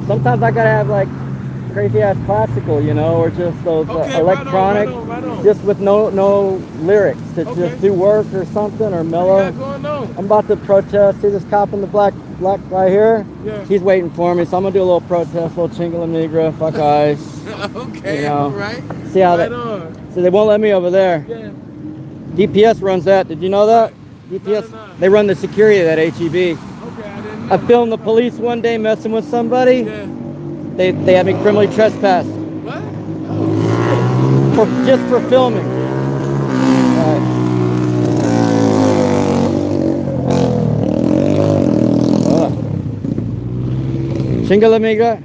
sometimes I gotta have like crazy ass classical, you know, or just those electronic, right on. just with no lyrics to just do work or something or mellow. What you got going on? I'm about to protest. See this cop in the black guy here? Yeah. He's waiting for me, so I'm gonna do a little protest, a little chinga LaMigra, fuck ice. Okay, you know, all right. See how right that? On. So they won't let me over there. Yeah. DPS runs that. Did you know that? DPS. No. They run the security of that HEB. Okay, I didn't know. I filmed the police one day messing with somebody. Yeah. They had me criminally trespassed. What? Just for filming. Right. Chinga LaMigra.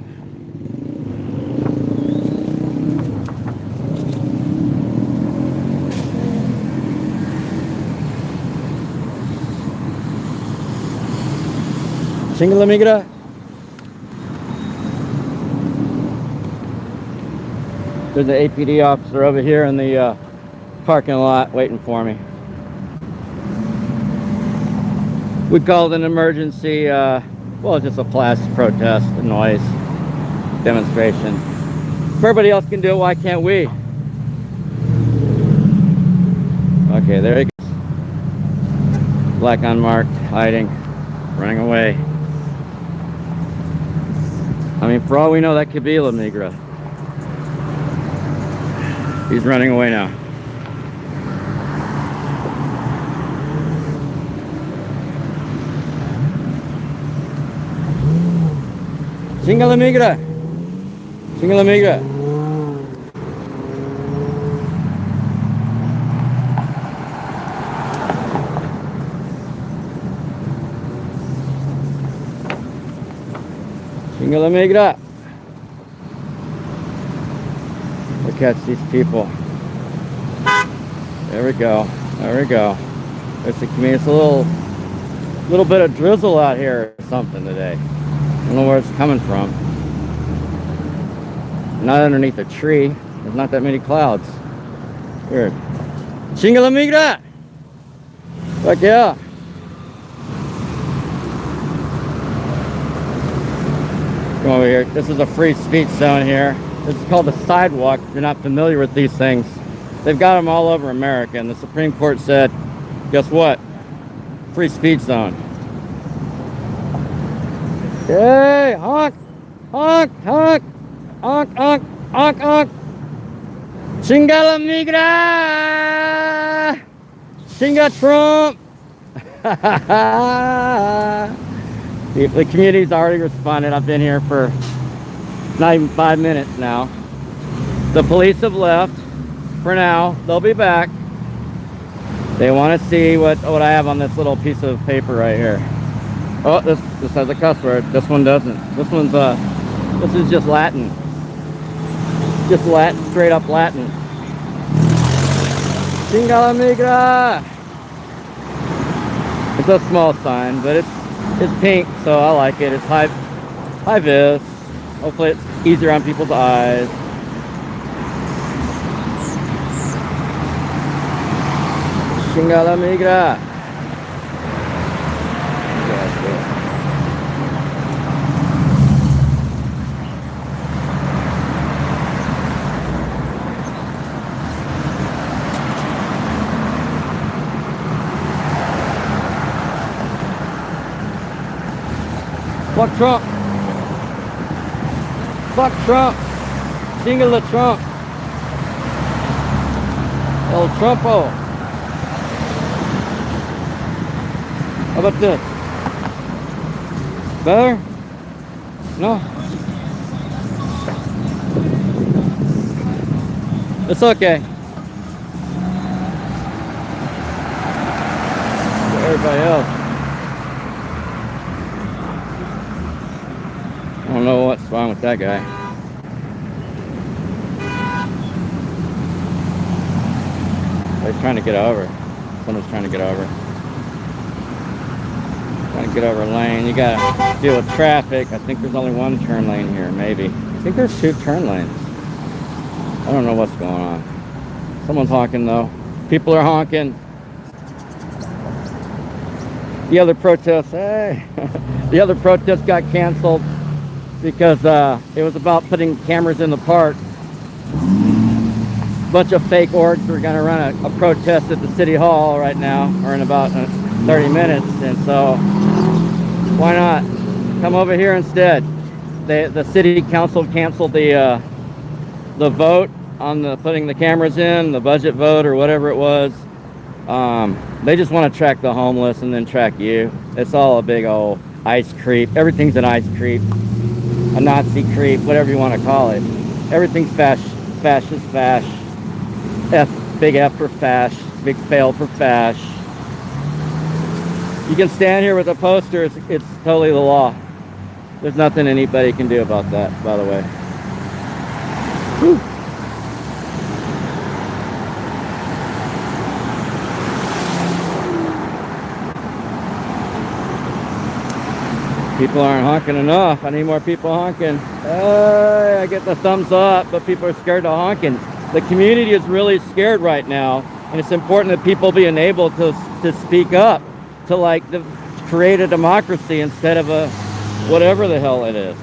Chinga LaMigra. There's an APD officer over here in the parking lot waiting for me. We called an emergency, well, just a flash protest, a noise demonstration. If everybody else can do it, why can't we? Okay, there he goes. Black unmarked, hiding, running away. I mean, for all we know, that could be LaMigra. He's running away now. Chinga LaMigra. Chinga LaMigra. Chinga LaMigra. Look at these people. There we go. There we go. There's the community. It's a little bit of drizzle out here or something today. I don't know where it's coming from. Not underneath a tree. There's not that many clouds. Weird. Chinga LaMigra! Fuck yeah. Come over here. This is a free speech zone here. This is called the sidewalk. If you're not familiar with these things, they've got them all over America. And the Supreme Court said, guess what? Free speech zone. Hey, honk, honk, honk, honk, honk, honk, honk. Chinga LaMigra! Chinga Trump! The community's already responded. I've been here for not even 5 minutes now. The police have left for now. They'll be back. They want to see what I have on this little piece of paper right here. Oh, this has a cuss word. This one doesn't. This is just Latin. Just Latin, straight up Latin. Chinga LaMigra! It's a small sign, but it's pink, so I like it. It's high vis. Hopefully it's easier on people's eyes. Chinga LaMigra. Fuck Trump. Fuck Trump. Chinga la Trump. El Trumpo. How about this? Better? No? It's okay. Everybody else. I don't know what's wrong with that guy. He's trying to get over. Someone's trying to get over. Trying to get over a lane. You gotta deal with traffic. I think there's only one turn lane here, maybe. I think there's 2 turn lanes. I don't know what's going on. Someone's honking though. People are honking. The other protest, hey. The other protest got canceled. because it was about putting cameras in the park. A bunch of fake orgs are going to run a protest at the city hall right now, or in about 30 minutes, and so why not come over here instead? The city council canceled the vote on the putting the cameras in, the budget vote or whatever it was. They just want to track the homeless and then track you. It's all a big old ICE creep. Everything's an ICE creep, a Nazi creep, whatever you want to call it. Everything's fascist fash. Big F for fash, big fail for fash. You can stand here with a poster, it's totally the law. There's nothing anybody can do about that, by the way. Whew. People aren't honking enough. I need more people honking. I get the thumbs up, but people are scared of honking. The community is really scared right now, and it's important that people be enabled to speak up, to create a democracy instead of a whatever the hell it is.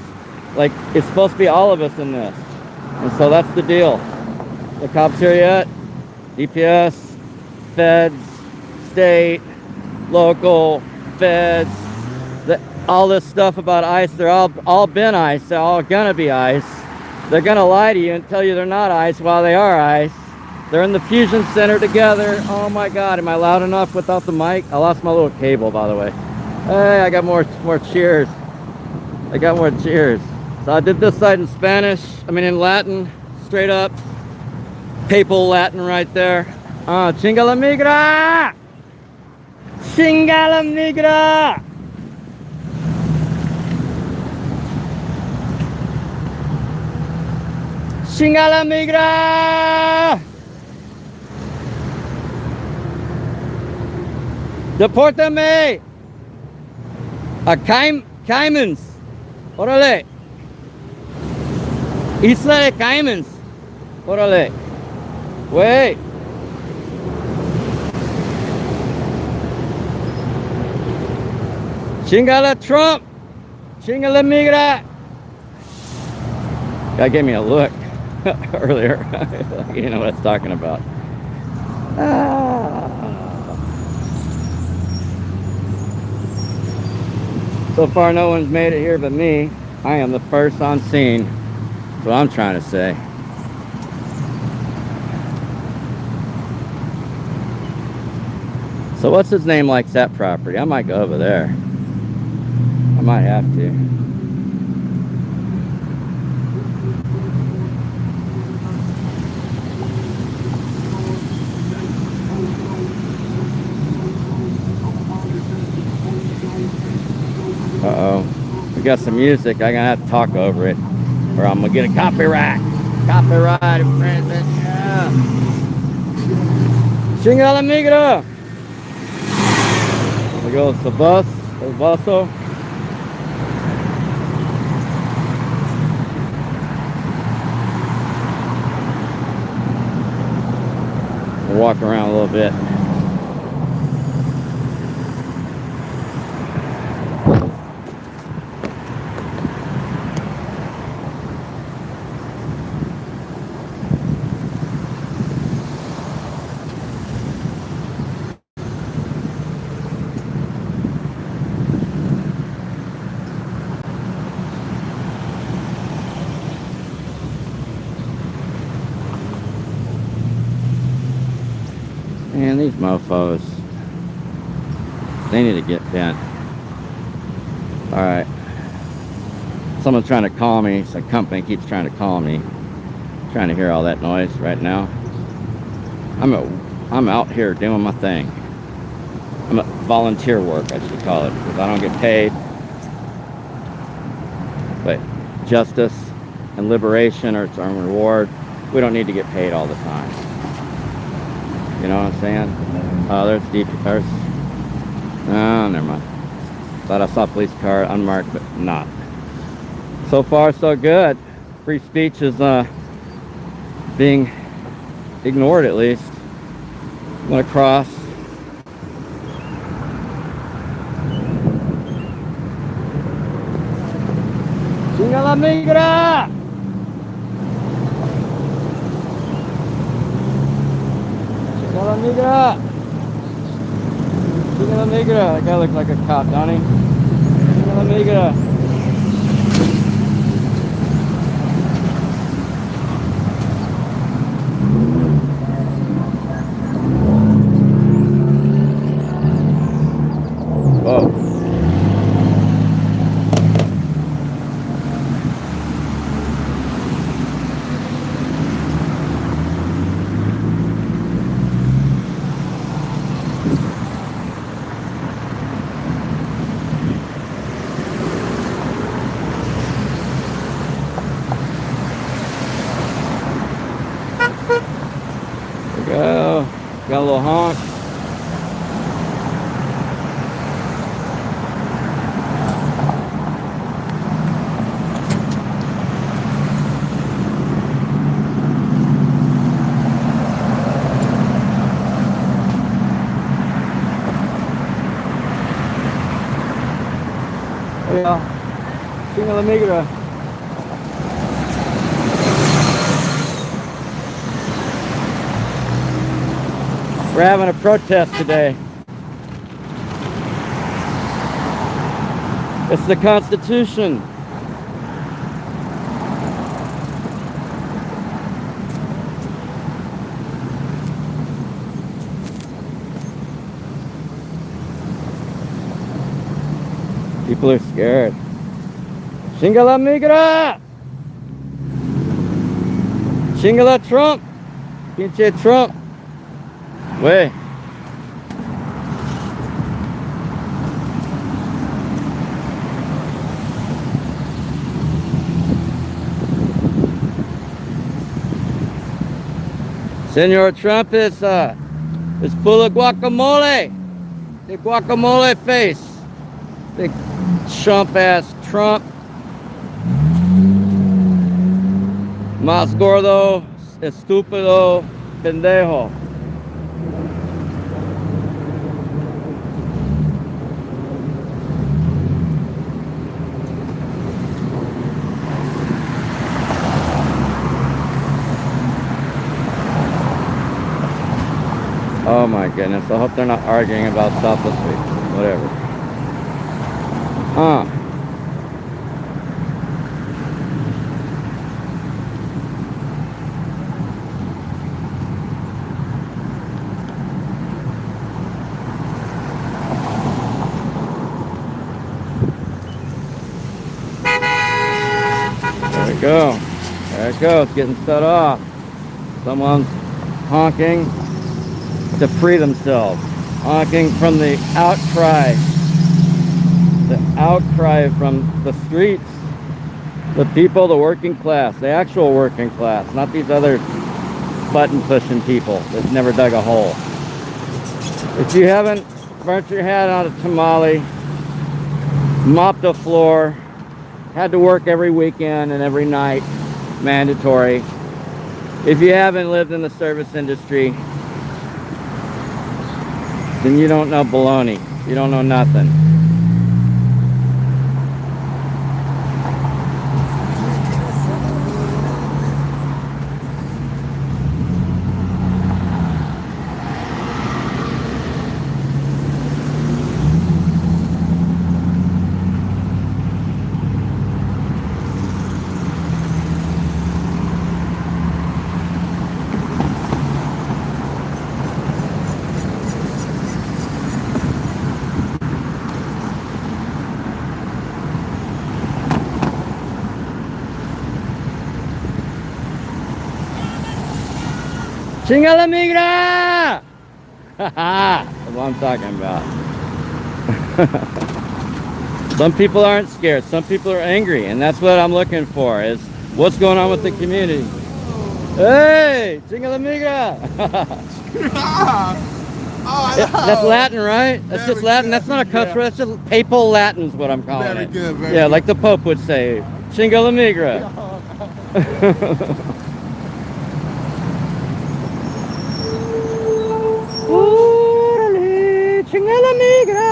Like, it's supposed to be all of us in this, and so that's the deal. The cops here yet? DPS, feds, state, local, feds. All this stuff about ICE, they're all been ICE, they're all gonna be ICE. They're gonna lie to you and tell you they're not ICE while they are ICE. They're in the fusion center together. Oh my God, am I loud enough without the mic? I lost my little cable, by the way. Hey, I got more cheers. I got more cheers. So I did this side in Spanish, in Latin, straight up. Papal Latin right there. Chinga la migra! Chinga la migra! Chinga la migra! Depórtame a Caimans. Órale. Isla de Caimans. Órale. Wait. Chinga la Trump. Chinga la migra. Guy gave me a look earlier. You know what I was talking about. So far no one's made it here but me. I am the first on scene. That's what I'm trying to say. So what's his name likes that property? I might go over there. I might have to. Uh-oh. We got some music. I'm gonna have to talk over it, or I'm gonna get a copyright. Copyright infringement. Yeah. Chinga la migra. There goes the bus. El buso. We'll walk around a little bit. Man, these mofos, they need to get bent. Alright. Someone's trying to call me. Some company keeps trying to call me. I'm trying to hear all that noise right now. I'm out here doing my thing. I'm at volunteer work, I should call it, because I don't get paid. But justice and liberation are its own reward. We don't need to get paid all the time. You know what I'm saying? Oh, there's deep. There's. Oh, never mind. Thought I saw a police car unmarked, but not. So far, so good. Free speech is being ignored, at least. I'm gonna cross. Chinga LaMigra! Chinga LaMigra! Chinga LaMigra! That guy looks like a cop, don't he? Chinga LaMigra! Whoa. There we go. Got a little honk. Yeah, Chinga LaMigra. We're having a protest today. It's the Constitution. People are scared. Chinga LaMigra! Chinga la Trump! Pinche Trump! Way. Senor Trump is full of guacamole. The guacamole face. Big chump ass Trump. Más gordo, estúpido, pendejo. Oh my goodness, I hope they're not arguing about selflessly. Whatever. There we go. There it goes, getting set off. Someone's honking to free themselves. Honking from the outcry. The outcry from the streets. The people, the working class, the actual working class, not these other button pushing people that never dug a hole. If you haven't burnt your hat on a tamale, mopped the floor, had to work every weekend and every night, mandatory. If you haven't lived in the service industry, then you don't know baloney. You don't know nothing. Chinga LaMigra! That's what I'm talking about. Some people aren't scared. Some people are angry. And that's what I'm looking for, is what's going on with the community. Hey! Chinga LaMigra! That's Latin, right? That's just Latin. That's not a cuss word. That's just papal Latin is what I'm calling it. Very good, very yeah, good. like the Pope would say. Chinga LaMigra. Chinga LaMigra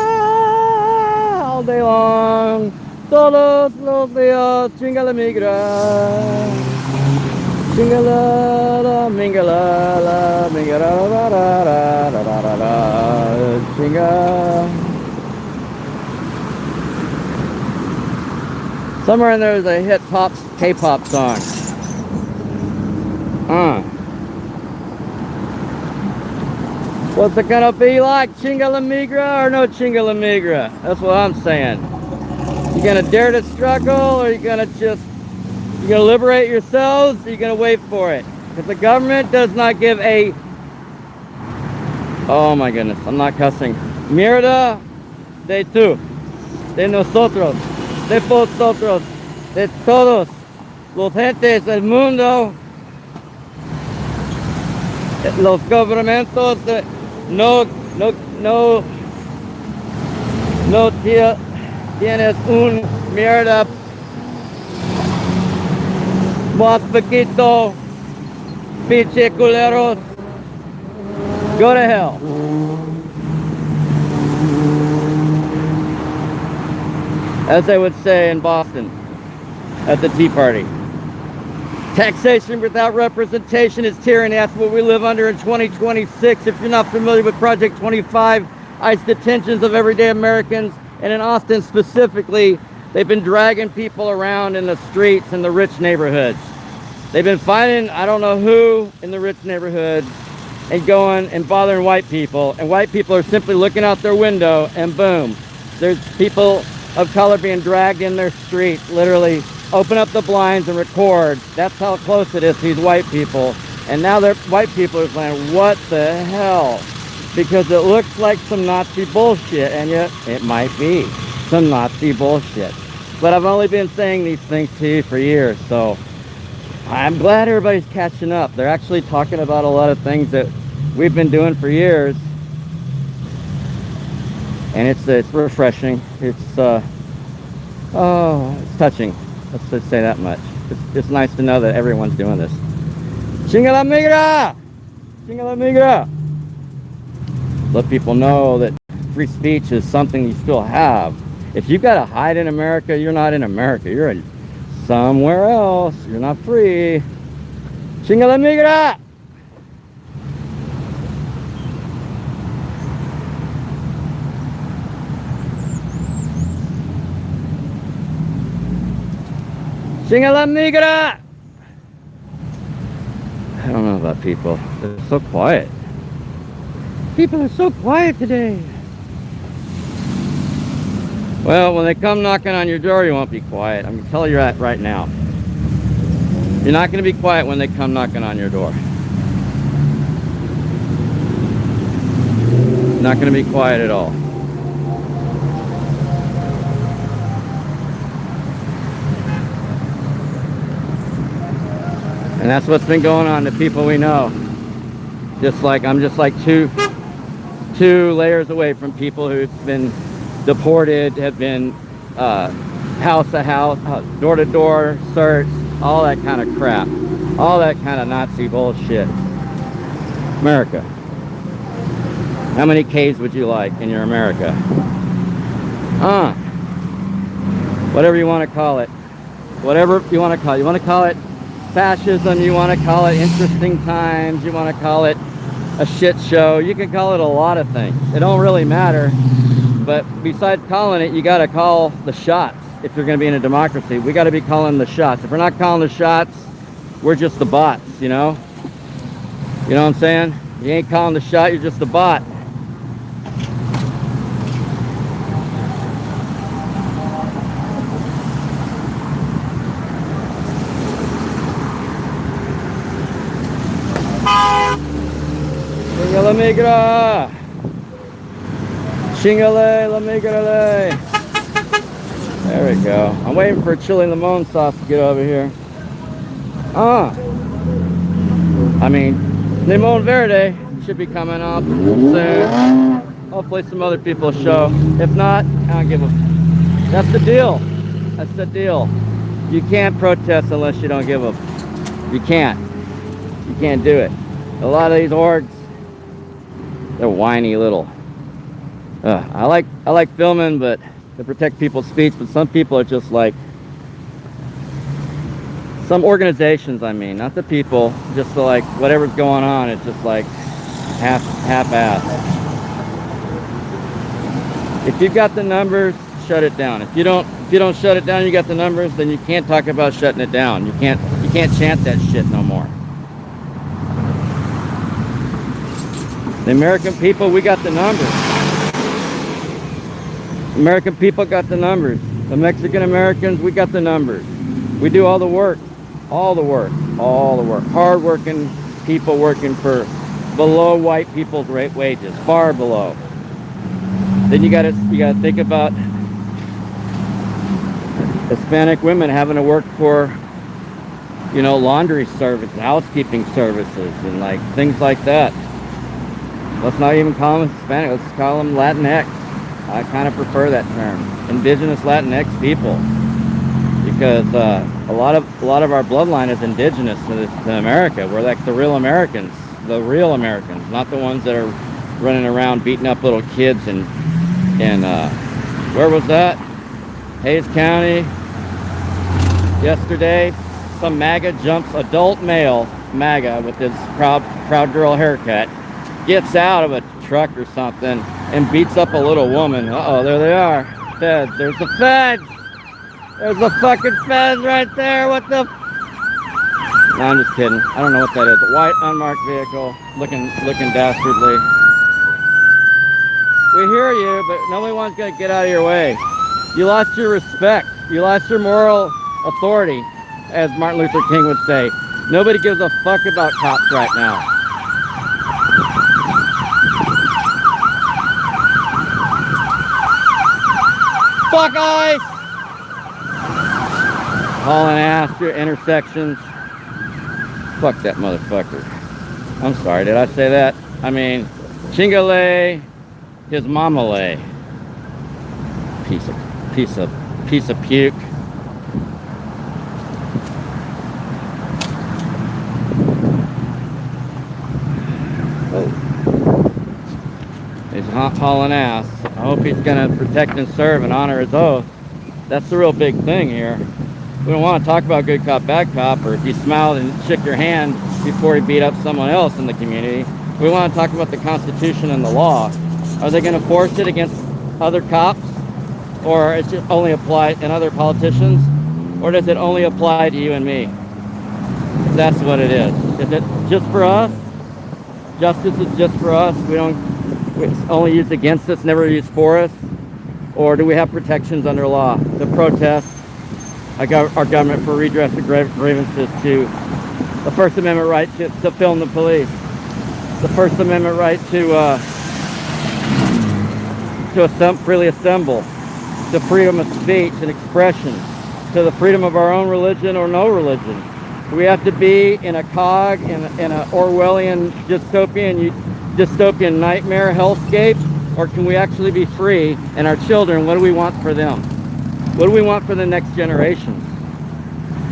all day long, todo todos los días, chinga la migra. Chingala, la mingala, la mingala, la la la la la la la, chinga. Somewhere in there there's a hit pop K-pop song. What's it gonna be like? Chinga la migra or no chinga la migra? That's what I'm saying. You gonna dare to struggle, or you gonna liberate yourselves, or you gonna wait for it? Because the government does not give a, oh my goodness, I'm not cussing. Mierda de tú, de nosotros, de vosotros, de todos los gentes del mundo, los gobiernos no tienes un mierda más poquito, pinche culeros. Go to hell. As they would say in Boston at the Tea Party. Taxation without representation is tyranny. That's what we live under in 2026. If you're not familiar with Project 25, ICE detentions of everyday Americans, and in Austin specifically, they've been dragging people around in the streets in the rich neighborhoods. They've been finding, I don't know who, in the rich neighborhoods, and going and bothering white people. And white people are simply looking out their window, and boom, there's people of color being dragged in their streets, literally open up the blinds and record. That's how close it is to these white people. And now they're white people are saying, what the hell? Because it looks like some Nazi bullshit, and yet it might be some Nazi bullshit. But I've only been saying these things to you for years, so I'm glad everybody's catching up. They're actually talking about a lot of things that we've been doing for years, and it's refreshing. It's it's touching. Let's just say that much. It's nice to know that everyone's doing this. Chinga la migra! Chinga la migra! Let people know that free speech is something you still have. If you've got to hide in America, you're not in America. You're in somewhere else. You're not free. Chinga la migra! Chinga la migra! I don't know about people. They're so quiet. People are so quiet today. Well, when they come knocking on your door, you won't be quiet. I'm going to tell you that right now. You're not going to be quiet when they come knocking on your door. Not going to be quiet at all. And that's what's been going on to people we know. I'm just like two layers away from people who've been deported, have been house to house, door to door search, all that kind of crap, all that kind of Nazi bullshit. America. How many K's would you like in your America? Whatever you want to call it. Whatever you want to call it. You want to call it fascism, you want to call it interesting times, you want to call it a shit show, you can call it a lot of things. It don't really matter. But besides calling it, you got to call the shots. If you're going to be in a democracy, we got to be calling the shots. If we're not calling the shots, we're just the bots, you know? You know what I'm saying? You ain't calling the shot, you're just a bot. Chinga la migra! Chingale la migra! There we go. I'm waiting for chili limon sauce to get over here. I mean, limon verde should be coming up soon. Hopefully some other people show. If not, I don't give a... That's the deal. That's the deal. You can't protest unless you don't give a... You can't. You can't do it. A lot of these orgs, they're whiny little. I like filming, but to protect people's speech, but some people are just like, some organizations, I mean, not the people, just the, like, whatever's going on, it's just like half-assed. If you've got the numbers, shut it down. If you don't shut it down, you got the numbers, then you can't talk about shutting it down. You can't chant that shit no more. The American people, we got the numbers. American people got the numbers. The Mexican Americans, we got the numbers. We do all the work. All the work. All the work. Hard-working people working for below white people's wages. Far below. Then you gotta think about Hispanic women having to work for, you know, laundry services, housekeeping services, and like things like that. Let's not even call them Hispanic, let's call them Latinx. I kind of prefer that term. Indigenous Latinx people. Because a lot of our bloodline is indigenous to America. We're like the real Americans. The real Americans, not the ones that are running around beating up little kids and where was that? Hayes County. Yesterday, some MAGA jumps, adult male MAGA with his proud girl haircut, gets out of a truck or something and beats up a little woman. Uh-oh, there they are. Feds. There's the feds. There's the fucking feds right there. What the? No, I'm just kidding. I don't know what that is. A white unmarked vehicle, looking dastardly. We hear you, but nobody wants to get out of your way. You lost your respect. You lost your moral authority, as Martin Luther King would say. Nobody gives a fuck about cops right now. Fuck ice! Hauling ass through intersections. Fuck that motherfucker. I'm sorry, did I say that? I mean, Chingale, his mama lay. Piece of puke. Oh. He's hauling ass. I hope he's gonna protect and serve and honor his oath. That's the real big thing here. We don't want to talk about good cop, bad cop, or if you smiled and shook your hand before he beat up someone else in the community. We want to talk about the Constitution and the law. Are they going to force it against other cops? Or is it only applied in other politicians? Or does it only apply to you and me? That's what it is. Is it just for us? Justice is just for us? It's only used against us, never used for us? Or do we have protections under law? The protest, our government for redress of grievances, to the First Amendment right to film the police, the First Amendment right to freely assemble, the freedom of speech and expression, to the freedom of our own religion or no religion. Do we have to be in a cog, in an Orwellian dystopian nightmare hellscape? Or can we actually be free? And our children, what do we want for them? What do we want for the next generations?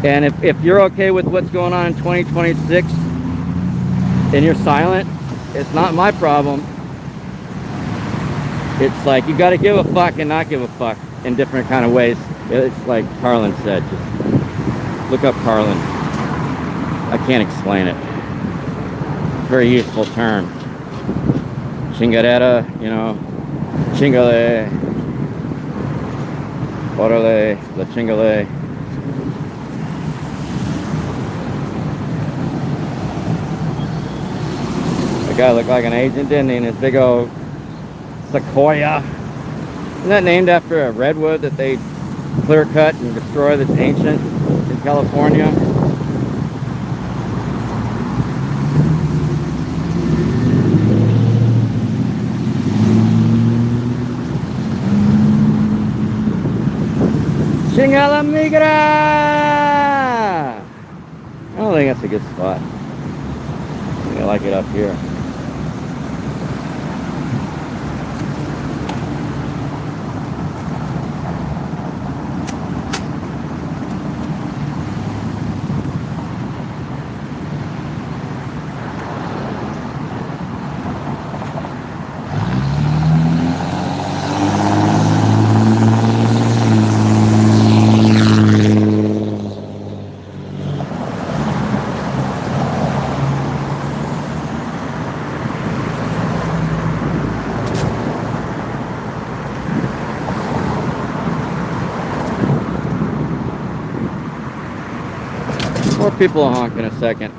And if you're okay with what's going on in 2026 and you're silent, it's not my problem. It's like you got to give a fuck and not give a fuck in different kind of ways. It's like Carlin said, just look up Carlin. I can't explain it. Very useful term. Chingadera, you know, chingale, orale, la chingale. The guy looked like an agent, didn't he? And his big old sequoia. Isn't that named after a redwood that they clear cut and destroy that's ancient in California? LaMigra! I don't think that's a good spot. I think I like it up here. More people will honk in a second.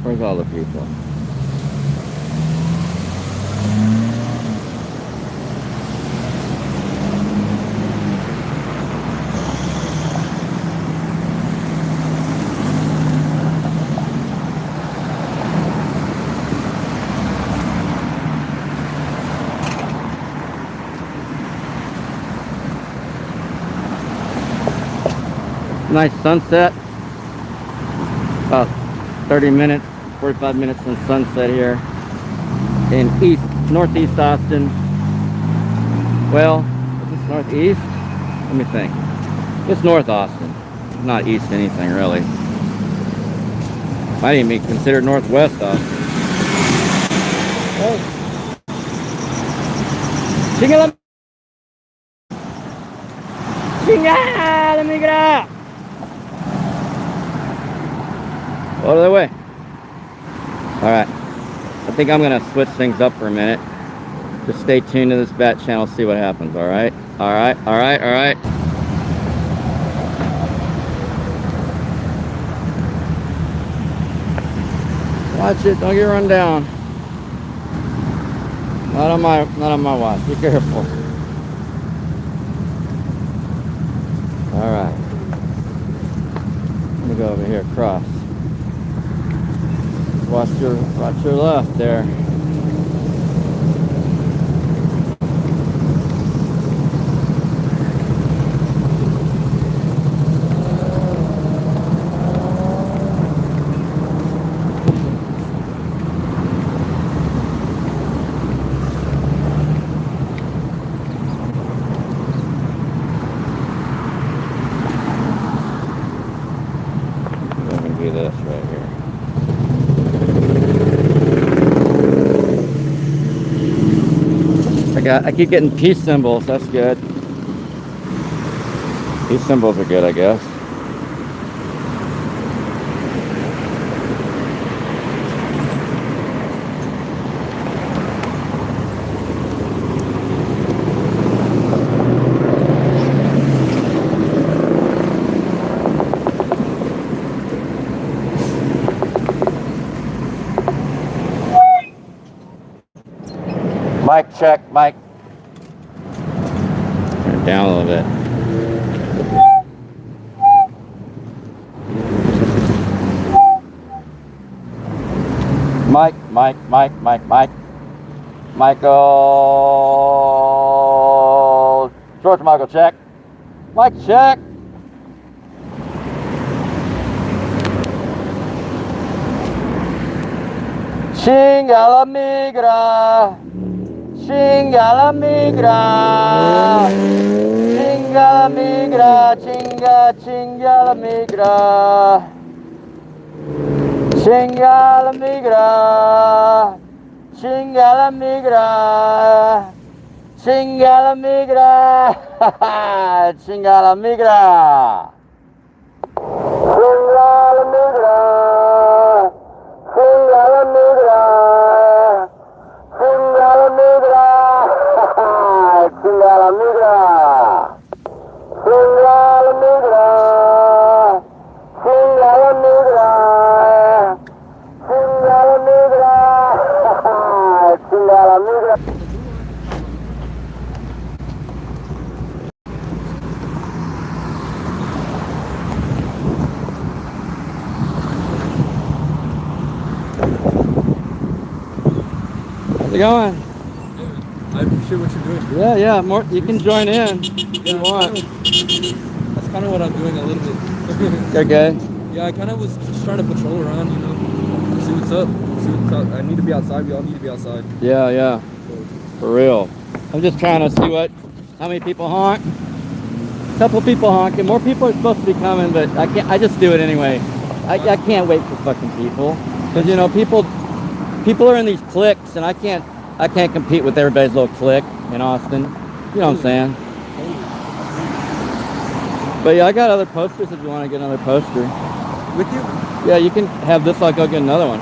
Where's all the people? Nice sunset. About 30 minutes, 45 minutes from sunset here in northeast Austin. Well, is this northeast? Let me think. It's North Austin, not east anything really. Might even be considered Northwest Austin. Oh. LaMigra! Out of the way. Alright. I think I'm going to switch things up for a minute. Just stay tuned to this bat channel, see what happens, alright? Alright, alright, alright. Watch it, don't get run down. Not on my watch, be careful. Alright. Let me go over here, cross. Watch your left there. I'm gonna do this right here. I keep getting peace symbols, that's good. Peace symbols are good, I guess. Mic check, mic. Turn it down a little bit. Mic. Michael. George Michael, check. Mic check. LaMigra. LaMigra. LaMigra. LaMigra. LaMigra. LaMigra. LaMigra. LaMigra. How's it going? I appreciate what you're doing. Yeah, more. You can join in if you want. That's kind of what I'm doing a little bit. Okay. Yeah, I kind of was just trying to patrol around, you know, see what's up. I need to be outside. We all need to be outside. Yeah. For real. I'm just trying to see how many people honk. A couple people honking. More people are supposed to be coming, but I can't. I just do it anyway. I can't wait for fucking people, because you know people are in these cliques, and I can't compete with everybody's little clique in Austin. You know what I'm saying? But yeah, I got other posters if you want to get another poster. With you? Yeah, you can have this. I'll go get another one.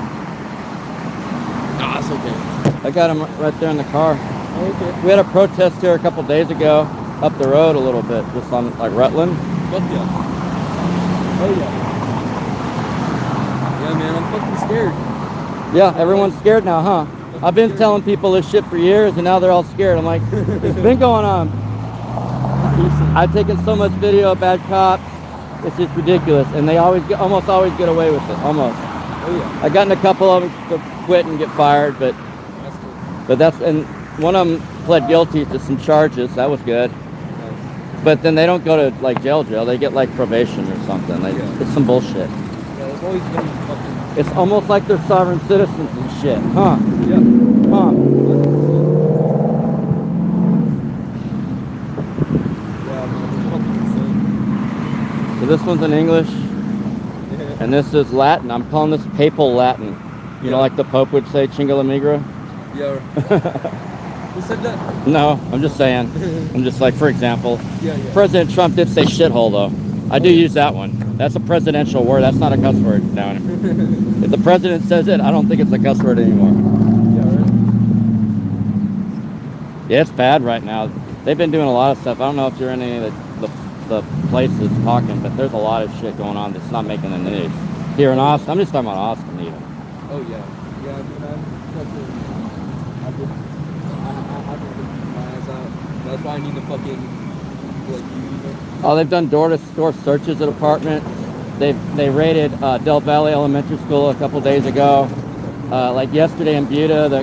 Nah, it's okay. I got them right there in the car. Okay. We had a protest here a couple days ago. up the road a little bit, just on like Rutland. Fuck yeah. Oh yeah. Yeah, man, I'm fucking scared. Yeah, everyone's scared now, huh? I've been telling people this shit for years, and now they're all scared. I'm like, it's been going on. I've taken so much video of bad cops. It's just ridiculous, and they almost always get away with it. Almost. Oh yeah. I gotten a couple of them to quit and get fired, but and one of them pled guilty to some charges. That was good. Nice. But then they don't go to like jail. They get like probation or something. Like, it's some bullshit. Yeah, they've always been fucking. It's almost like they're sovereign citizens and shit, huh? Yeah. Huh? 100%. So this one's in English, Yeah. and this is Latin. I'm calling this papal Latin. You know, like the Pope would say, "Chinga LaMigra." Yeah. Who said that? No, I'm just saying. I'm just like, for example, Yeah. President Trump did say shithole though. I do use that one. That's a presidential word. That's not a cuss word down here. If the president says it, I don't think it's a cuss word anymore. Yeah, right. Yeah, it's bad right now. They've been doing a lot of stuff. I don't know if you're in any of the places talking, but there's a lot of shit going on that's not making the news. Here in Austin, I'm just talking about Austin even. Oh yeah. Yeah, I mean, I've been keeping my eyes out. That's why I need to fucking like you. Oh, they've done door-to-door searches at apartments. They raided Del Valle Elementary School a couple days ago. Like yesterday in Buda,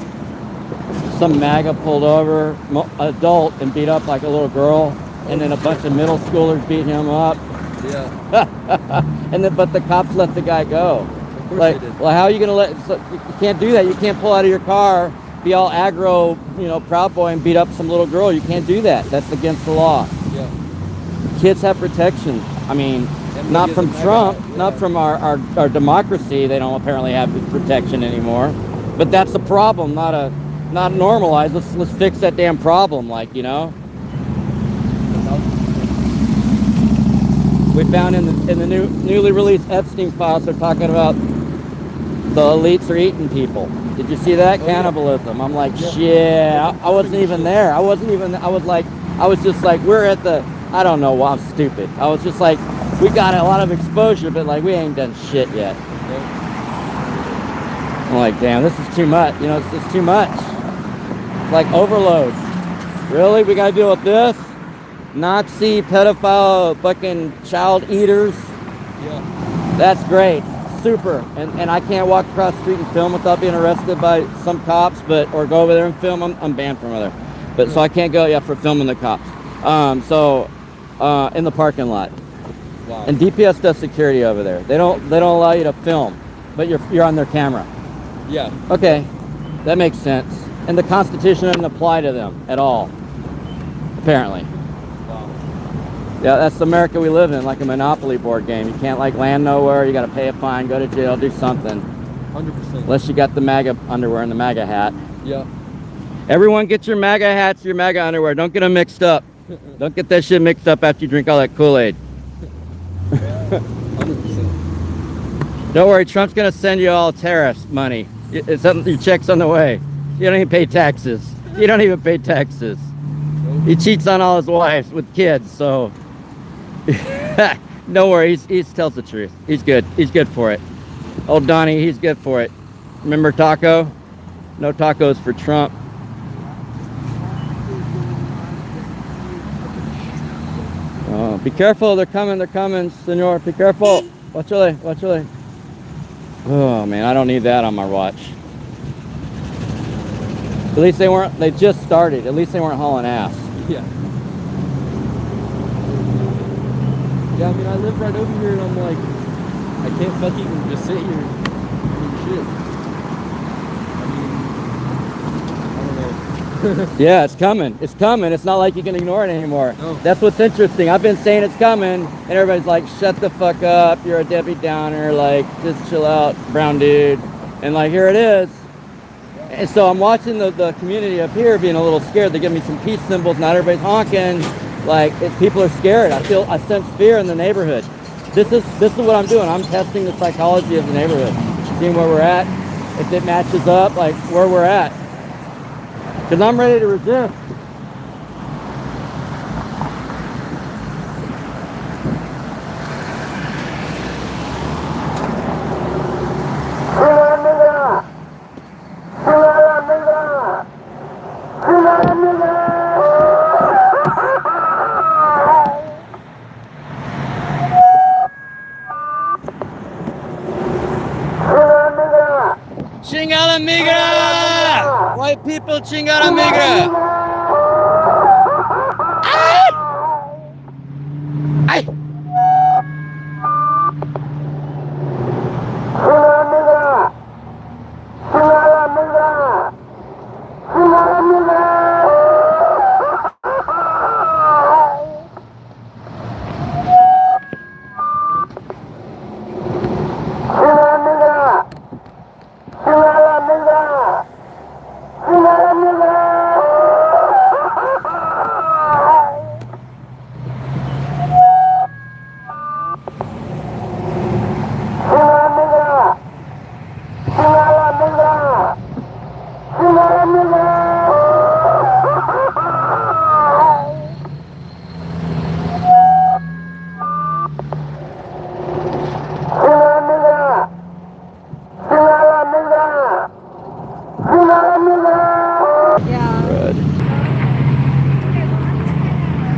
some MAGA pulled over adult and beat up like a little girl, and then a bunch of middle schoolers beat him up. Yeah. But the cops let the guy go. Of course Like, they did. well, how are you gonna you can't do that. You can't pull out of your car, be all aggro, Proud Boy, and beat up some little girl. You can't do that. That's against the law. Yeah. Kids have protection. I mean, not from Trump, not from our democracy. They don't apparently have protection anymore. But that's the problem, not normalized. Let's fix that damn problem, We found in the newly released Epstein files, they're talking about the elites are eating people. Did you see that? Cannibalism. I'm like, shit. I wasn't even there. I was just like, we're at the, I don't know why I'm stupid. I was just like, we got a lot of exposure, but like we ain't done shit yet. I'm like, damn, this is too much. It's too much. It's like overload. Really? We gotta deal with this? Nazi, pedophile, fucking child eaters. Yeah. That's great. Super. And I can't walk across the street and film without being arrested by some cops, or go over there and film. I'm banned from there. But so I can't go for filming the cops. In the parking lot. Wow. And DPS does security over there. They don't allow you to film, but you're on their camera. Yeah. Okay, that makes sense. And the Constitution doesn't apply to them at all, apparently. Wow. Yeah, that's the America we live in, like a Monopoly board game. You can't land nowhere. You got to pay a fine, go to jail, do something. 100%. Unless you got the MAGA underwear and the MAGA hat. Yeah. Everyone get your MAGA hats, your MAGA underwear. Don't get them mixed up. Don't get that shit mixed up after you drink all that Kool-Aid. 100%. Don't worry, Trump's gonna send you all tariffs money. Your check's on the way. You don't even pay taxes. You don't even pay taxes. He cheats on all his wives with kids, so don't worry. He tells the truth. He's good. He's good for it. Old Donnie, he's good for it. Remember Taco? No tacos for Trump. Oh, be careful, they're coming, senor, be careful. Watch. Oh man, I don't need that on my watch. At least they just started. At least they weren't hauling ass. Yeah. Yeah, I mean, I live right over here and I'm like, I can't fucking just sit here and do shit. I don't know. Yeah, it's coming. It's coming. It's not like you can ignore it anymore. No. That's what's interesting. I've been saying it's coming, and everybody's like, shut the fuck up. You're a Debbie Downer. Like, just chill out, brown dude. And like, here it is. And so I'm watching the community up here being a little scared. They give me some peace symbols. Not everybody's honking. Like, people are scared. I sense fear in the neighborhood. This is what I'm doing. I'm testing the psychology of the neighborhood, seeing where we're at. If it matches up, like where we're at. Because I'm ready to resist. LaMigra! White people, chinga LaMigra! Ay!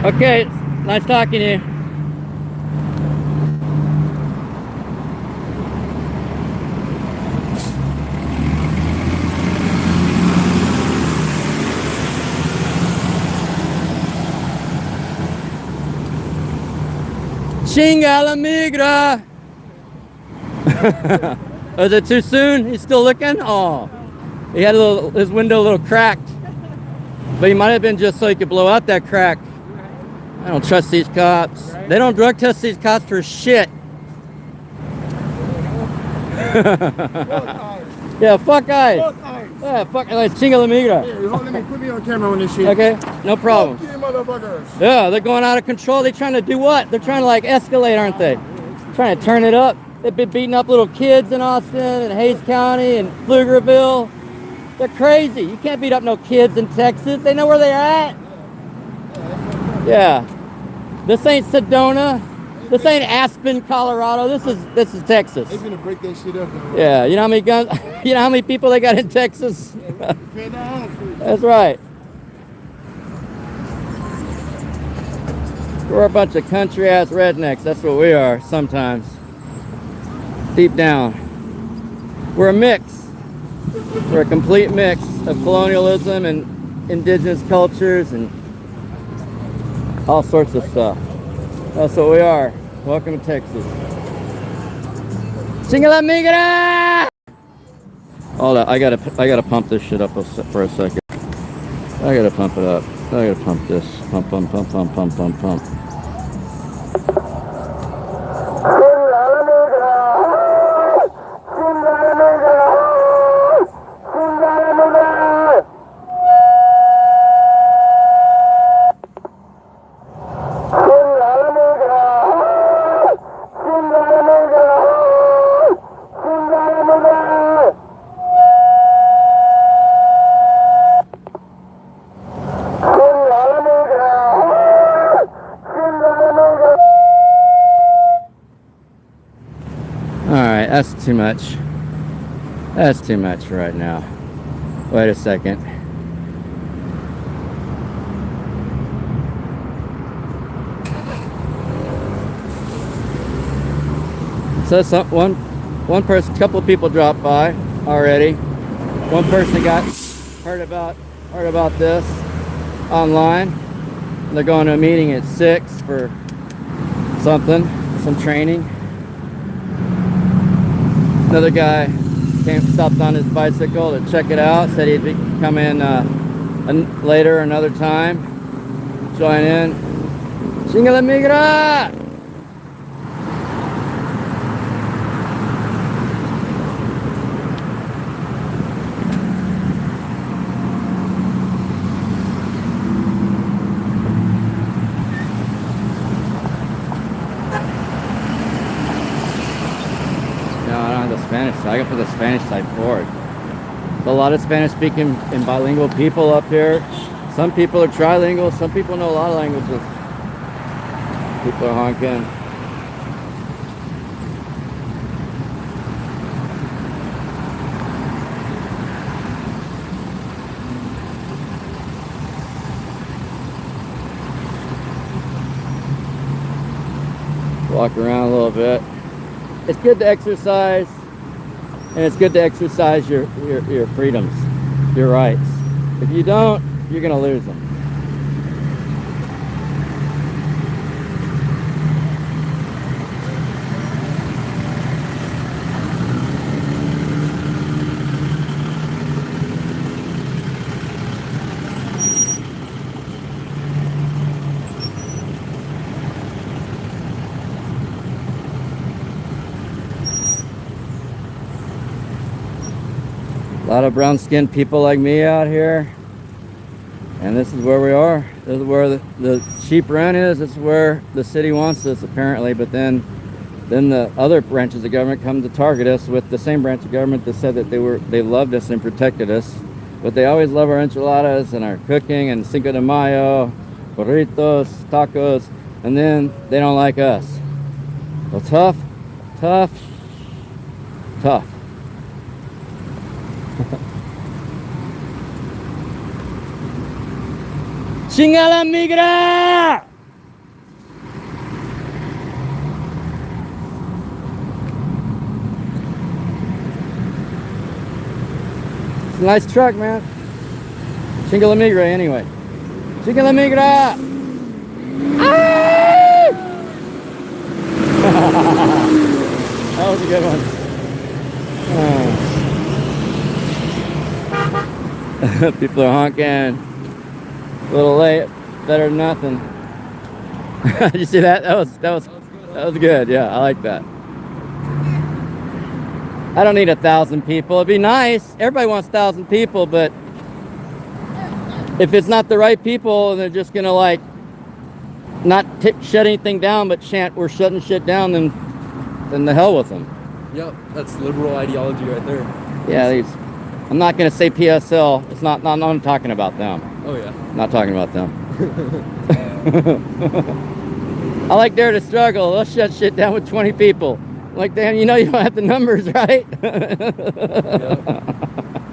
Okay, nice talking to you. Chinga LaMigra! Is it too soon? He's still looking? Oh, he had his window a little cracked. But he might have been just so he could blow out that crack. I don't trust these cops. They don't drug test these cops for shit. Yeah, fuck eyes. Yeah, fuck eyes. Chinga LaMigra. Hey, put me on camera on this shit. Okay, no problem. Fuck you, motherfuckers. Yeah, they're going out of control. They're trying to do what? They're trying to like escalate, aren't they? Trying to turn it up. They've been beating up little kids in Austin and Hayes County and Pflugerville. They're crazy. You can't beat up no kids in Texas. They know where they're at. Yeah. This ain't Sedona. This ain't Aspen, Colorado. This is Texas. They're gonna break that shit up though. Yeah, you know how many guns, you know how many people they got in Texas? That's right. We're a bunch of country ass rednecks. That's what we are sometimes. Deep down. We're a mix. We're a complete mix of colonialism and indigenous cultures and all sorts of stuff. That's what we are. Welcome to Texas. Chinga LaMigra! Hold on, I gotta pump this shit up for a second. I gotta pump it up. I gotta pump this. Pump, pump, pump, pump, pump, pump, pump. That's too much. That's too much right now. Wait a second. So one person, a couple of people dropped by already. One person got heard about this online. They're going to a meeting at 6 for some training. Another guy stopped on his bicycle to check it out, said he'd come in later another time, join in. Chinga LaMigra! Spanish, so I can put the Spanish side forward. There's a lot of Spanish speaking and bilingual people up here. Some people are trilingual, some people know a lot of languages. People are honking. Walk around a little bit. It's good to exercise. And it's good to exercise your freedoms, your rights. If you don't, you're gonna lose them. A lot of brown-skinned people like me out here, and this is where we are. This is where the cheap rent is. This is where the city wants us, apparently. But then the other branches of government come to target us with the same branch of government that said that they loved us and protected us. But they always love our enchiladas and our cooking and Cinco de Mayo, burritos, tacos, and then they don't like us. Well, tough. ¡Chinga la migra! It's a nice truck, man. Chinga la migra, anyway. Chinga la migra! Ah! That was a good one. People are honking. A little late, better than nothing. You see that? That was good. Yeah, I like that. I don't need 1,000 people. It'd be nice. Everybody wants 1,000 people, but if it's not the right people and they're just gonna like not shut anything down, but chant we're shutting shit down, then the hell with them. Yep, that's liberal ideology right there. Yeah, I'm not gonna say PSL. It's not. I'm talking about them. Oh yeah. Not talking about them. I like Dare to Struggle. They'll shut shit down with 20 people. Like, damn, you know you don't have the numbers, right? Yeah.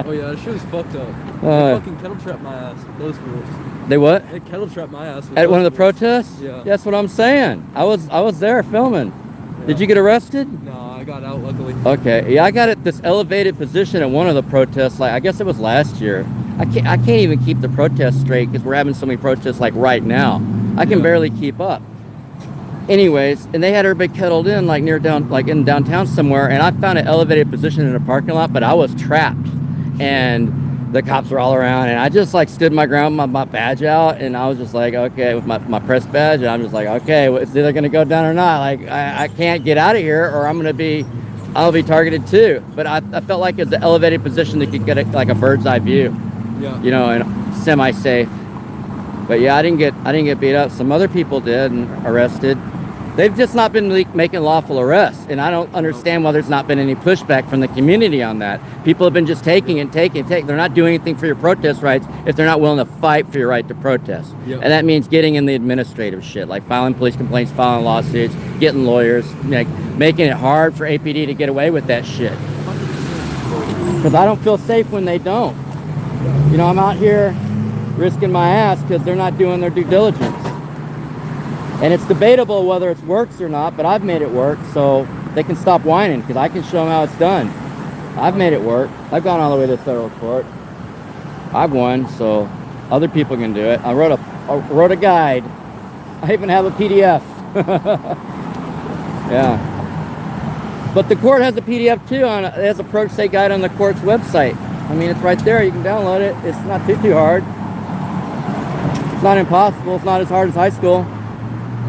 Oh yeah, that shit was fucked up. They fucking kettle trapped my ass with those fools. They what? They kettle trapped my ass with at one of the fools. protests? Yeah. That's what I'm saying. I was there filming. Yeah. Did you get arrested? No, I got out luckily. Okay. Yeah, I got at this elevated position at one of the protests. Like, I guess it was last year. I can't even keep the protests straight because we're having so many protests like right now. I can barely keep up. Anyways, and they had everybody kettled in like in downtown somewhere, and I found an elevated position in a parking lot, but I was trapped, and the cops were all around, and I just like stood my ground with my badge out, and I was just like, okay, with my press badge, and I'm just like, okay, well, it's either gonna go down or not. Like I can't get out of here, or I'll be targeted too. But I felt like it's an elevated position that could get like a bird's eye view. Yeah. You know, and semi-safe. But yeah, I didn't get beat up. Some other people did and arrested. They've just not been making lawful arrests, and I don't understand why there's not been any pushback from the community on that. People have been just taking. They're not doing anything for your protest rights if they're not willing to fight for your right to protest. Yep. And that means getting in the administrative shit, like filing police complaints, filing lawsuits, getting lawyers, like making it hard for APD to get away with that shit. Because I don't feel safe when they don't. You know, I'm out here risking my ass because they're not doing their due diligence. And it's debatable whether it works or not, but I've made it work, so they can stop whining because I can show them how it's done. I've made it work. I've gone all the way to federal court. I've won, so other people can do it. I wrote a guide. I even have a PDF. Yeah. But the court has a PDF too. It has a pro se guide on the court's website. I mean, it's right there. You can download it. It's not too hard. It's not impossible. It's not as hard as high school.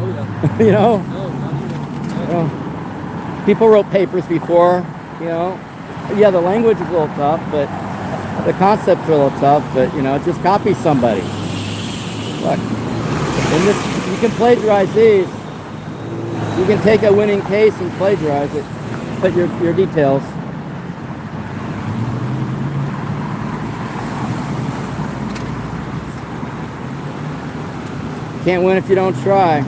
Oh yeah. You know? No, not even. You know? People wrote papers before, you know. Yeah, the language is a little tough, but the concepts are a little tough, but you know, just copy somebody. Look. You can plagiarize these. You can take a winning case and plagiarize it. Put your details. Can't win if you don't try.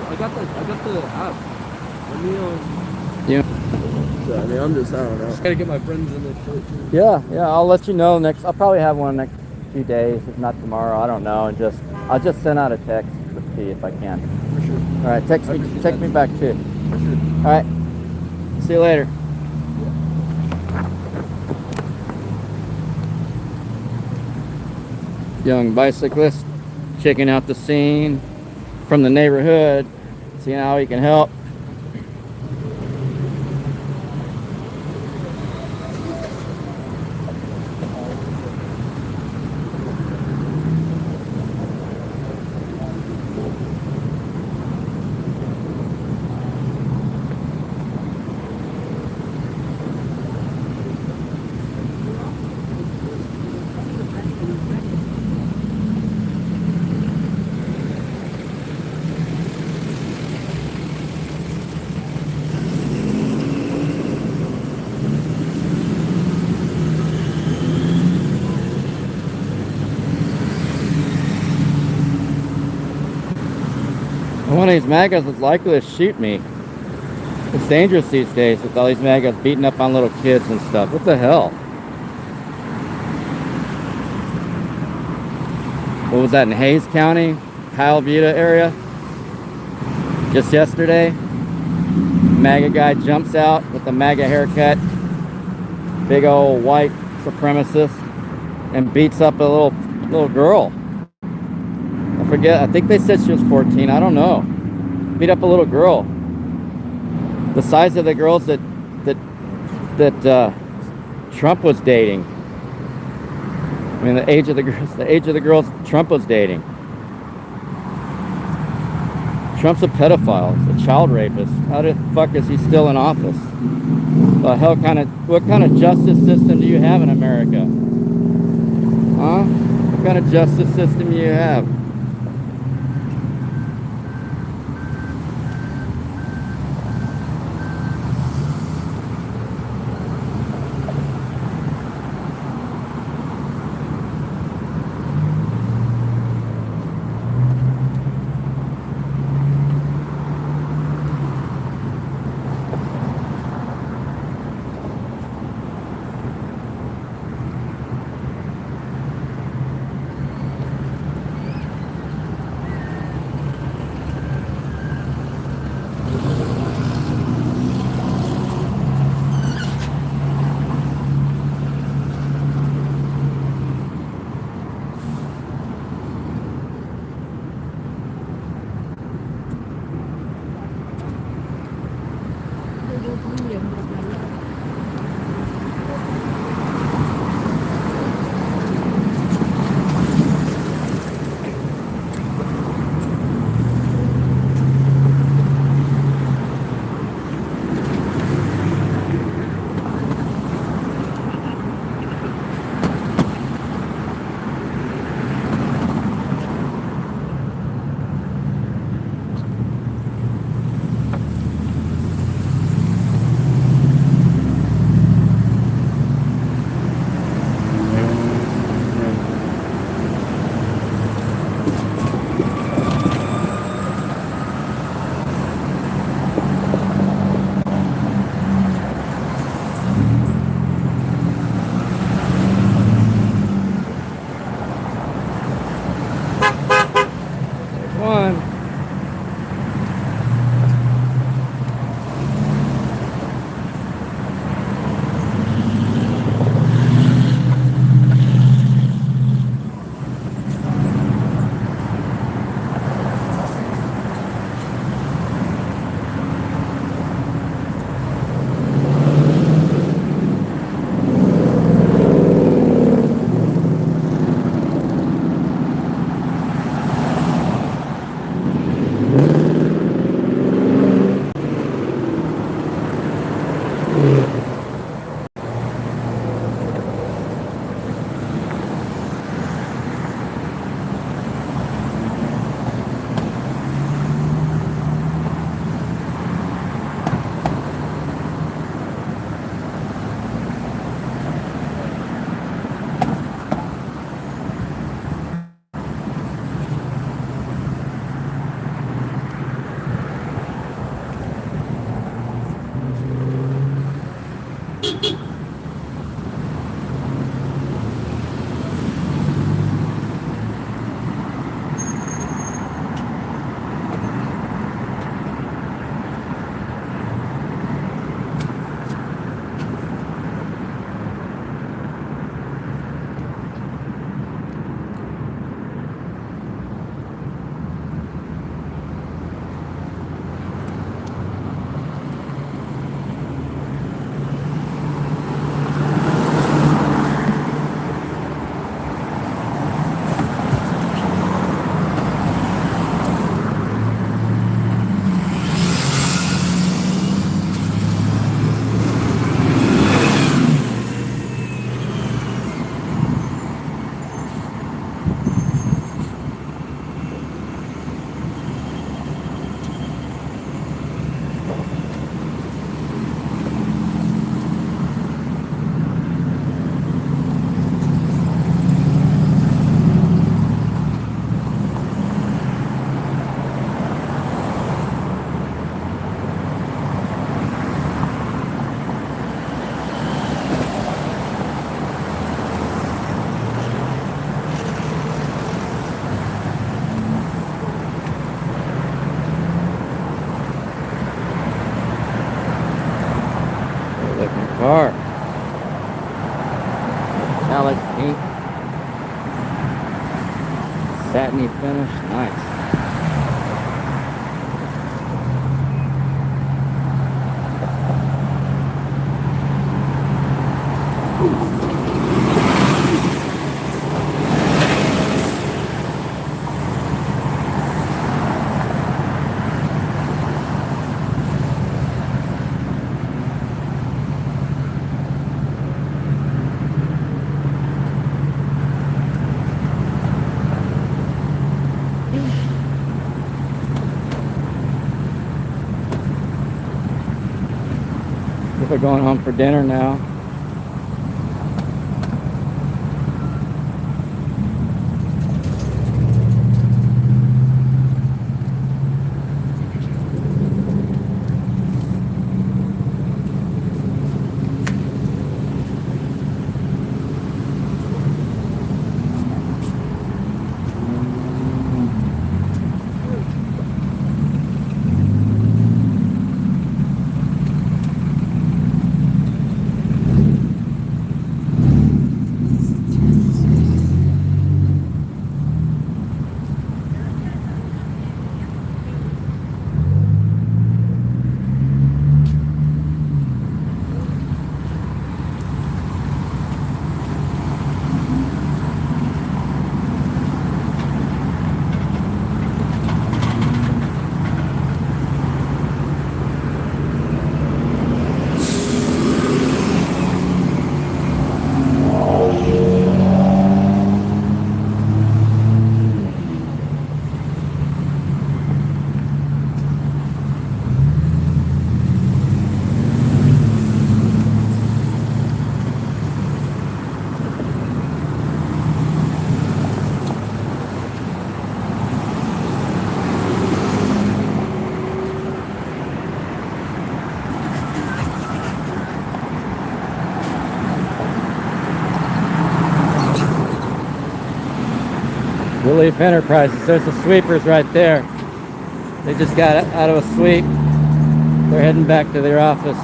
I got the app. Let me Yeah. So, I mean, I don't know. Just gotta get my friends in the shit too. Yeah, I'll let you know I'll probably have one next few days, if not tomorrow, I don't know, and I'll just send out a text with to you if I can. For sure. All right, text me back too. For sure. All right, see you later. Young bicyclist checking out the scene from the neighborhood, seeing how he can help. One of these MAGAs is likely to shoot me. It's dangerous these days with all these MAGAs beating up on little kids and stuff. What the hell? What was that in Hayes County? Kyle Butte area? Just yesterday? MAGA guy jumps out with the MAGA haircut. Big old white supremacist. And beats up a little girl. I forget, I think they said she was 14, I don't know. Beat up a little girl. The size of the girls that Trump was dating. I mean, the age of the girls Trump was dating. Trump's a pedophile, he's a child rapist. How the fuck is he still in office? What kind of justice system do you have in America? Huh? What kind of justice system do you have? Finny finish. Nice. We're going home for dinner now. Relief Enterprises, there's the sweepers right there. They just got out of a sweep. They're heading back to their office.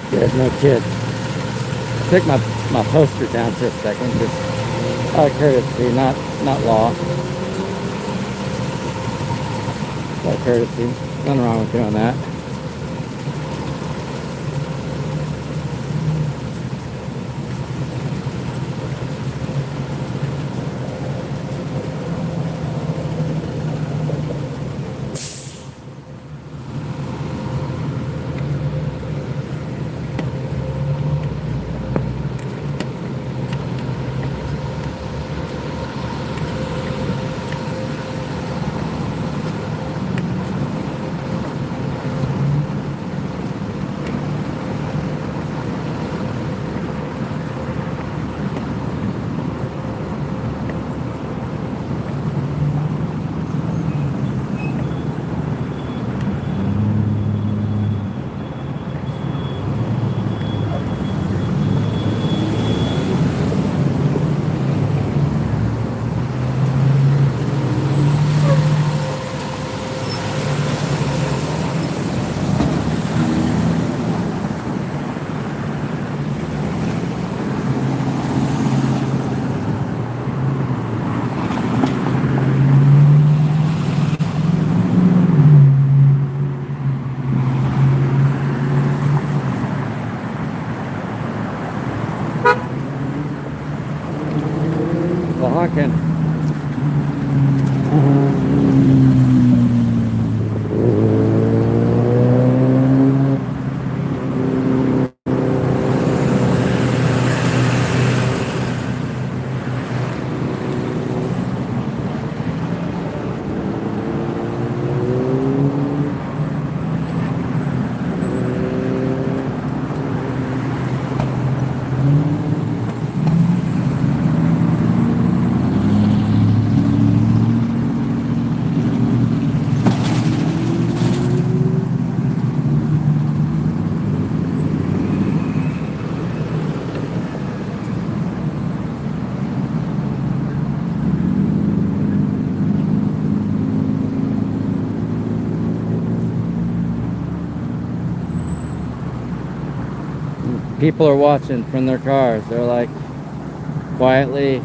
There's no kids. I took my poster down for a second, just out of courtesy, not law. Out of courtesy. Nothing wrong with doing that. People are watching from their cars. They're like quietly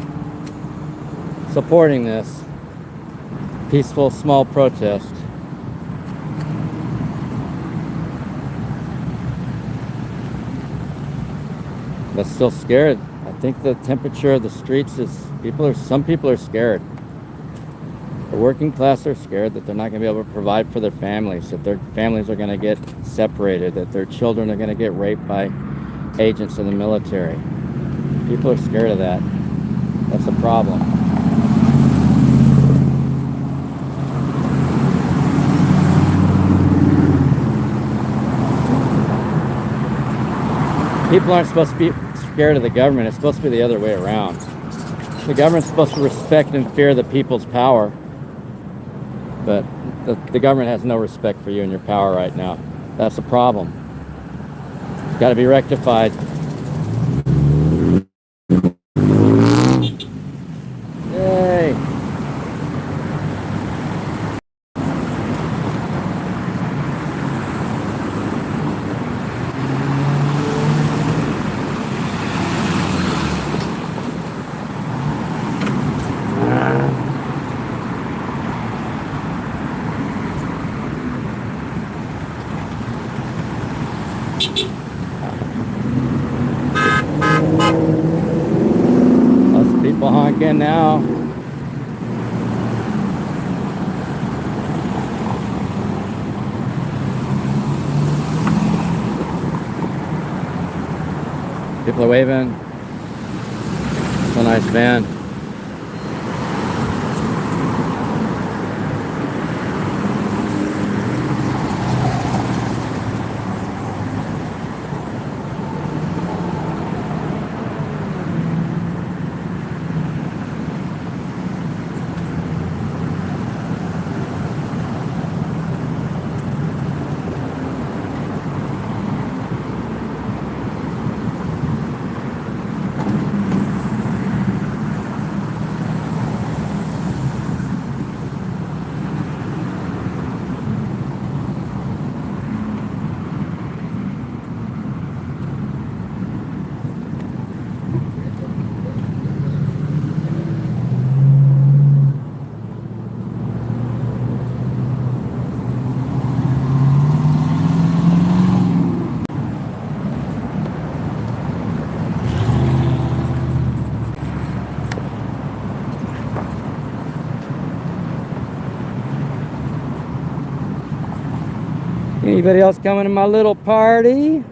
supporting this peaceful small protest. But still scared. I think the temperature of the streets is some people are scared. The working class are scared that they're not going to be able to provide for their families, that their families are going to get separated, that their children are going to get raped by agents of the military. People are scared of that. That's a problem. People aren't supposed to be scared of the government. It's supposed to be the other way around. The government's supposed to respect and fear the people's power. But the government has no respect for you and your power right now. That's a problem. It's got to be rectified. Yay! Lots of people honking now. People are waving. It's a nice van. Anybody else coming to my little party?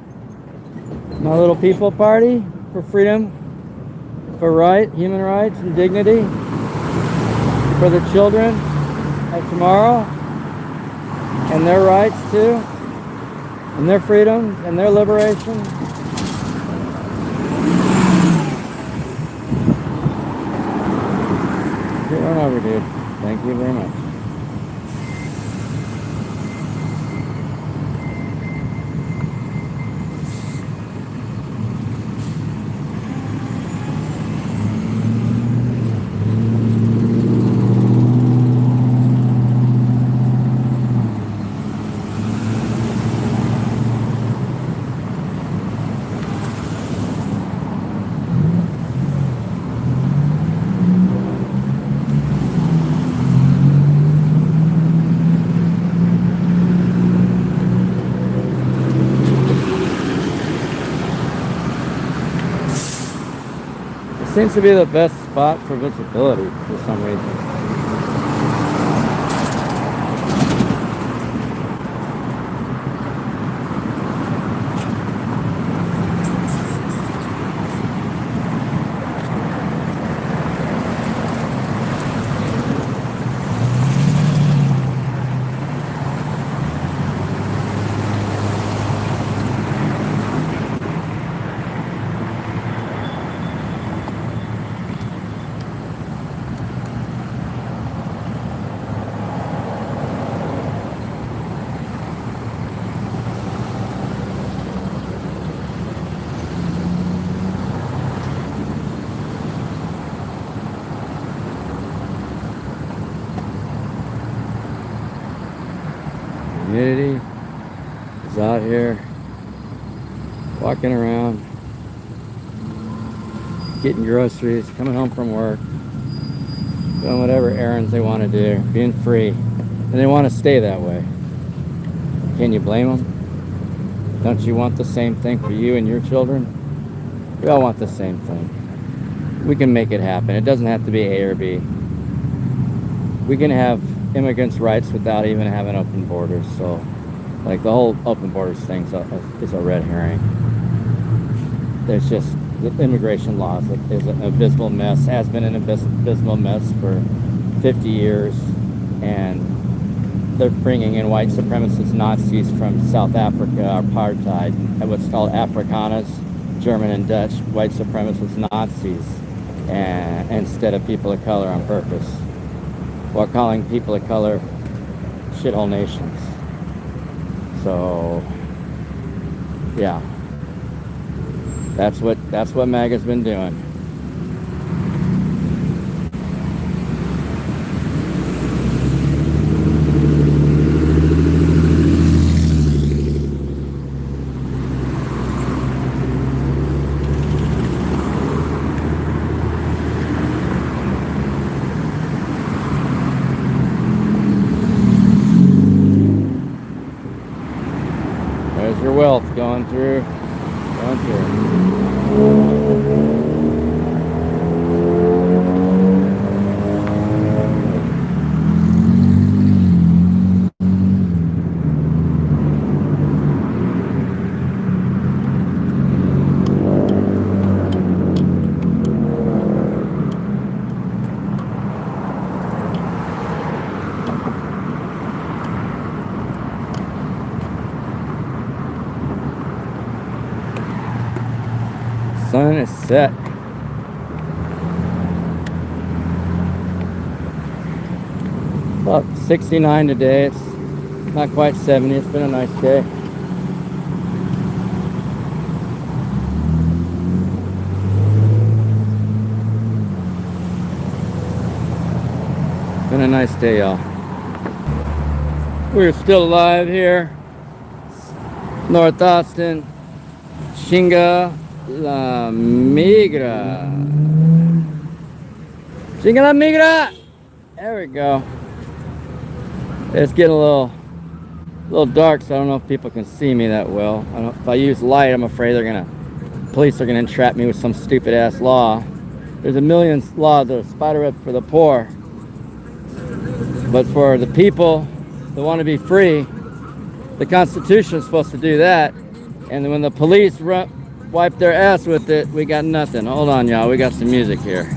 My little people party for freedom, for human rights and dignity, for the children of tomorrow, and their rights too, and their freedoms and their liberation. Get on over, dude. Thank you very much. Seems to be the best spot for visibility for some reason. Community is out here walking around. getting groceries, coming home from work, doing whatever errands they want to do, being free, and they want to stay that way. Can you blame them? Don't you want the same thing for you and your children? We all want the same thing. We can make it happen. It doesn't have to be A or B. We can have immigrants' rights without even having open borders. So, like, the whole open borders thing is a red herring. There's just, the immigration laws is an abysmal mess, has been an abysmal mess for 50 years, and they're bringing in white supremacist Nazis from South Africa, apartheid, and what's called Afrikaners, German and Dutch, white supremacist Nazis, and instead of people of color on purpose, while calling people of color shithole nations. So, yeah, that's what MAGA's been doing. There's your wealth going through. Sun is set. About 69 today. It's not quite 70. It's been a nice day. Been a nice day, y'all. We're still alive here. North Austin. LaMigra. LaMigra. There we go. It's getting a little dark, so I don't know if people can see me that well. If I use light, I'm afraid police are gonna entrap me with some stupid ass law. There's a million laws of spider web for the poor, but for the people that want to be free, the Constitution is supposed to do that. And when the police wipe their ass with it, we got nothing. Hold on, y'all. We got some music here.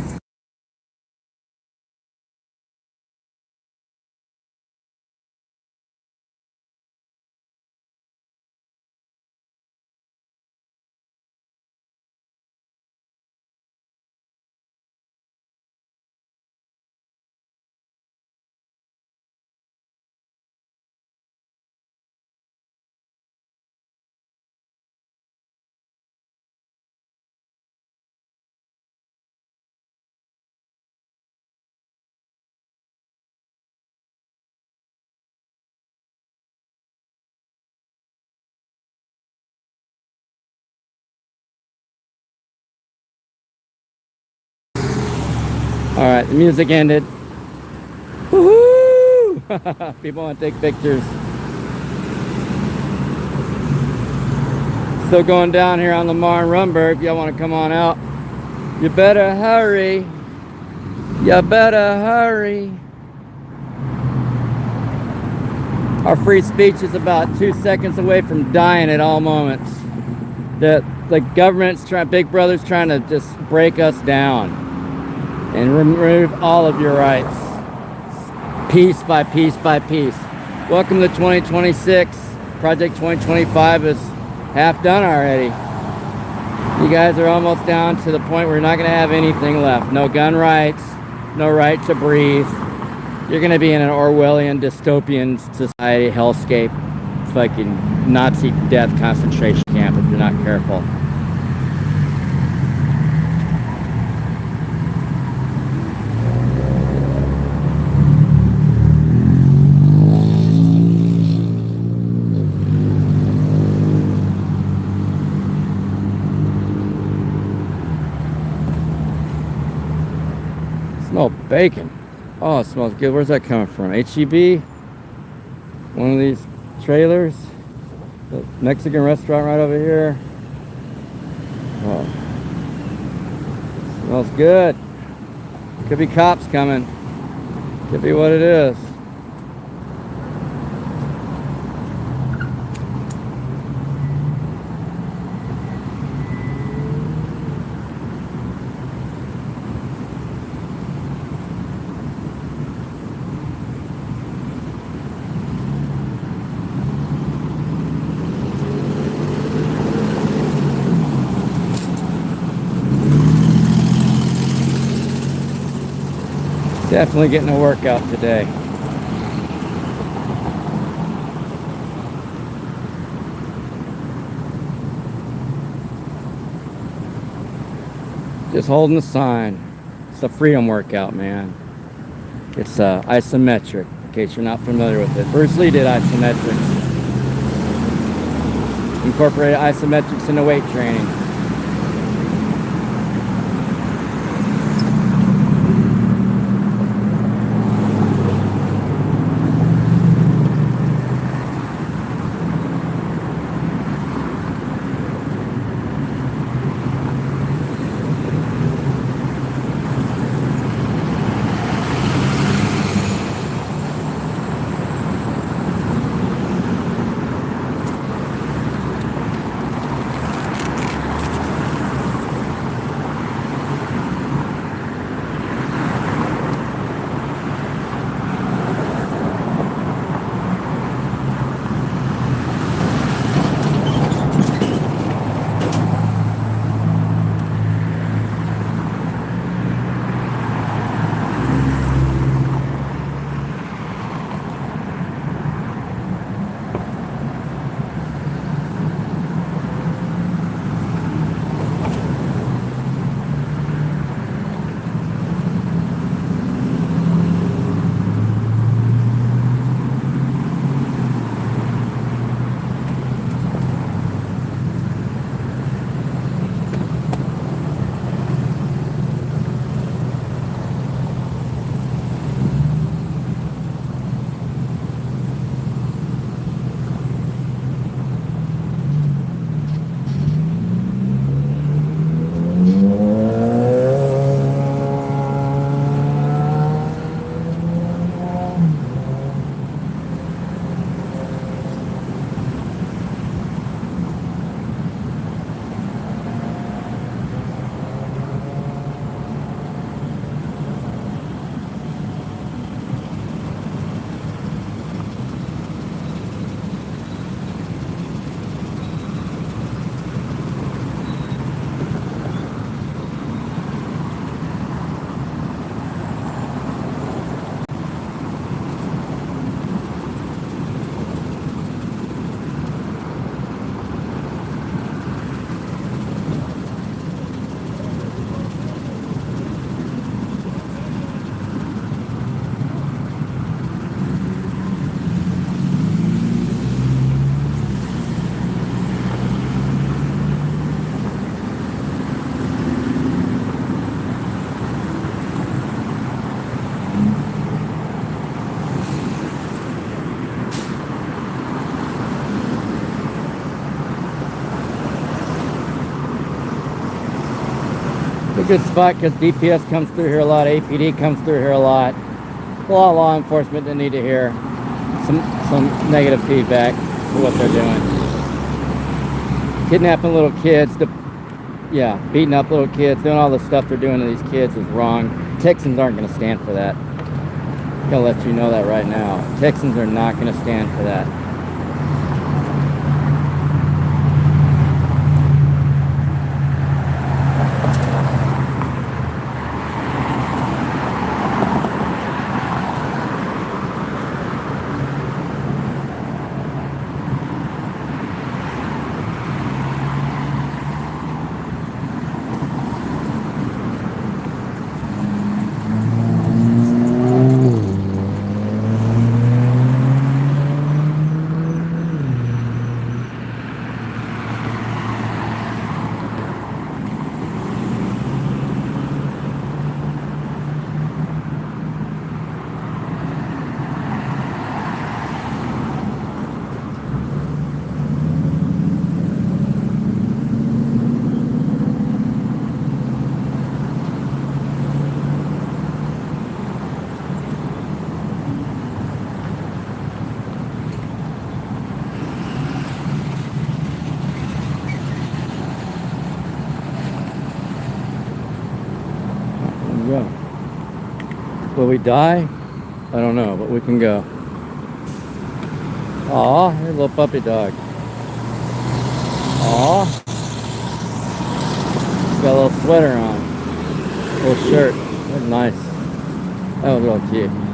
All right, the music ended. Woohoo! People want to take pictures. Still going down here on Lamar and Rumberg. If y'all want to come on out, you better hurry. You better hurry. Our free speech is about 2 seconds away from dying at all moments. The government's Big Brother's trying to just break us down and remove all of your rights, piece by piece by piece. Welcome to 2026. Project 2025 is half done already. You guys are almost down to the point where you're not going to have anything left. No gun rights, no right to breathe. You're going to be in an Orwellian dystopian society hellscape, fucking Nazi death concentration camp if you're not careful. Bacon. Oh, it smells good. Where's that coming from? HEB? One of these trailers? The Mexican restaurant right over here. Oh. Smells good. Could be cops coming. Could be what it is. Definitely getting a workout today. Just holding the sign. It's a freedom workout, man. It's isometric, in case you're not familiar with it. Bruce Lee did isometrics. Incorporated isometrics into weight training. A good spot because DPS comes through here a lot, APD comes through here a lot. A lot of law enforcement that need to hear some negative feedback for what they're doing. Kidnapping little kids, beating up little kids, doing all the stuff they're doing to these kids is wrong. Texans aren't going to stand for that. I'm going to let you know that right now. Texans are not going to stand for that. can go. Will we die? I don't know, but we can go. Aw, here's a little puppy dog. Aw. Got a little sweater on. Little shirt. That's nice. That was real cute.